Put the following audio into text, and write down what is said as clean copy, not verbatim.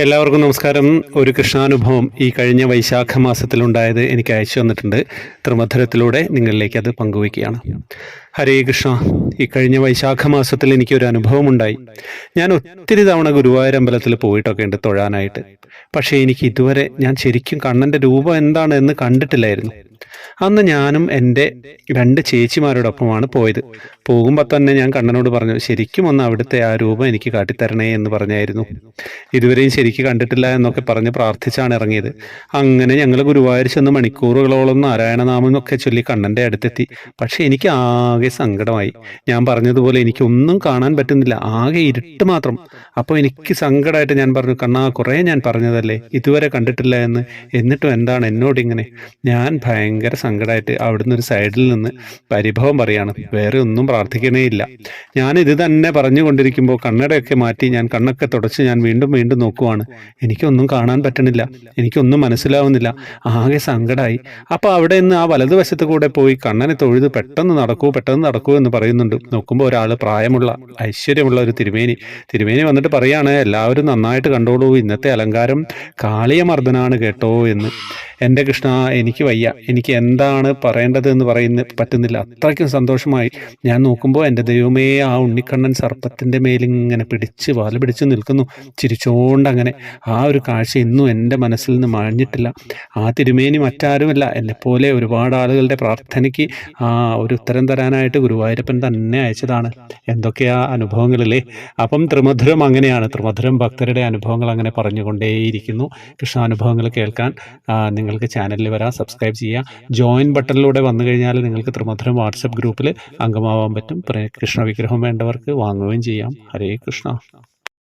എല്ലാവർക്കും നമസ്കാരം. ഒരു കൃഷ്ണാനുഭവം ഈ കഴിഞ്ഞ വൈശാഖ മാസത്തിലുണ്ടായത് എനിക്ക് അയച്ചു വന്നിട്ടുണ്ട്. ത്രിമധുരത്തിലൂടെ നിങ്ങളിലേക്ക് അത് പങ്കുവയ്ക്കുകയാണ്. ഹരേ കൃഷ്ണ. ഈ കഴിഞ്ഞ വൈശാഖ മാസത്തിൽ എനിക്കൊരു അനുഭവം ഉണ്ടായി. ഞാൻ ഒത്തിരി തവണ ഗുരുവായൂർ അമ്പലത്തിൽ പോയിട്ടൊക്കെ ഉണ്ട് തൊഴാനായിട്ട്. പക്ഷേ എനിക്ക് ഇതുവരെ ഞാൻ ശരിക്കും കണ്ണൻ്റെ രൂപം എന്താണ് എന്ന് കണ്ടിട്ടില്ലായിരുന്നു. അന്ന് ഞാനും എൻ്റെ 2 ചേച്ചിമാരോടൊപ്പമാണ് പോയത്. പോകുമ്പോൾ തന്നെ ഞാൻ കണ്ണനോട് പറഞ്ഞു, ശരിക്കും ഒന്ന് അവിടുത്തെ ആ രൂപം എനിക്ക് കാട്ടിത്തരണേ എന്ന് പറഞ്ഞായിരുന്നു. ഇതുവരെയും ശരിക്ക് കണ്ടിട്ടില്ല എന്നൊക്കെ പറഞ്ഞ് പ്രാർത്ഥിച്ചാണ് ഇറങ്ങിയത്. അങ്ങനെ ഞങ്ങൾ ഗുരുവായൂർ ചെന്ന് മണിക്കൂറുകളോളം നാരായണനാമം എന്നൊക്കെ ചൊല്ലി കണ്ണൻ്റെ അടുത്തെത്തി. പക്ഷെ എനിക്ക് ആകെ സങ്കടമായി. ഞാൻ പറഞ്ഞതുപോലെ എനിക്കൊന്നും കാണാൻ പറ്റുന്നില്ല, ആകെ ഇരുട്ട് മാത്രം. അപ്പോൾ എനിക്ക് സങ്കടമായിട്ട് ഞാൻ പറഞ്ഞു, കണ്ണാ, കുറേ ഞാൻ പറഞ്ഞതല്ലേ, ഇതുവരെ കണ്ടിട്ടില്ല എന്ന്, എന്നിട്ടും എന്താണ് എന്നോടിങ്ങനെ? ഞാൻ ഭയങ്കര സങ്കടമായിട്ട് അവിടുന്ന് ഒരു സൈഡിൽ നിന്ന് പരിഭവം പറയാണ്. വേറെ ഒന്നും പ്രാർത്ഥിക്കണേ ഇല്ല. ഞാൻ ഇത് തന്നെ പറഞ്ഞുകൊണ്ടിരിക്കുമ്പോൾ കണ്ണടയൊക്കെ മാറ്റി ഞാൻ കണ്ണൊക്കെ തുടച്ച് ഞാൻ വീണ്ടും വീണ്ടും നോക്കുവാണ്. എനിക്കൊന്നും കാണാൻ പറ്റണില്ല, എനിക്കൊന്നും മനസ്സിലാവുന്നില്ല, ആകെ സങ്കടമായി. അപ്പോൾ അവിടെ നിന്ന് ആ വലതുവശത്ത് കൂടെ പോയി കണ്ണനെ തൊഴുത് പെട്ടെന്ന് നടക്കൂ എന്ന് പറയുന്നുണ്ട്. നോക്കുമ്പോൾ ഒരാൾ, പ്രായമുള്ള ഐശ്വര്യമുള്ള ഒരു തിരുമേനി വന്നിട്ട് പറയാണ്, എല്ലാവരും നന്നായിട്ട് കണ്ടോളൂ, ഇന്നത്തെ അലങ്കാരം കാളിയമർദ്ദനാണ് കേട്ടോ എന്ന്. എൻ്റെ കൃഷ്ണ, എനിക്ക് വയ്യ, എനിക്ക് എന്താണ് പറയേണ്ടത് എന്ന് പറ്റുന്നില്ല. അത്രയ്ക്കും സന്തോഷമായി. ഞാൻ നോക്കുമ്പോൾ എൻ്റെ ദൈവമേ, ആ ഉണ്ണിക്കണ്ണൻ സർപ്പത്തിൻ്റെ മേലിങ്ങനെ വാല് പിടിച്ച് നിൽക്കുന്നു, ചിരിച്ചോണ്ടങ്ങനെ. ആ ഒരു കാഴ്ച ഇന്നും എൻ്റെ മനസ്സിൽ നിന്ന് മാഞ്ഞിട്ടില്ല. ആ തിരുമേനി മറ്റാരുമല്ല, എന്നെപ്പോലെ ഒരുപാട് ആളുകളുടെ പ്രാർത്ഥനയ്ക്ക് ഒരു ഉത്തരം തരാനായിട്ട് ഗുരുവായൂരപ്പൻ തന്നെ അയച്ചതാണ്. എന്തൊക്കെയാ അനുഭവങ്ങളില്ലേ. അപ്പം ത്രിമധുരം അങ്ങനെയാണ്. ത്രിമധുരം ഭക്തരുടെ അനുഭവങ്ങൾ അങ്ങനെ പറഞ്ഞുകൊണ്ടേയിരിക്കുന്നു. കൃഷ്ണാനുഭവങ്ങൾ കേൾക്കാൻ നിങ്ങൾക്ക് ചാനലിൽ വരാം, സബ്സ്ക്രൈബ് ചെയ്യുക. ജോയിൻ ബട്ടണിലൂടെ വന്നു കഴിഞ്ഞാൽ നിങ്ങൾക്ക് ത്രിമധുരം വാട്സപ്പ് ഗ്രൂപ്പിൽ അംഗമാവാൻ പറ്റും. കൃഷ്ണ വിഗ്രഹം വേണ്ടവർക്ക് വാങ്ങുകയും ചെയ്യാം. ഹരേ കൃഷ്ണ.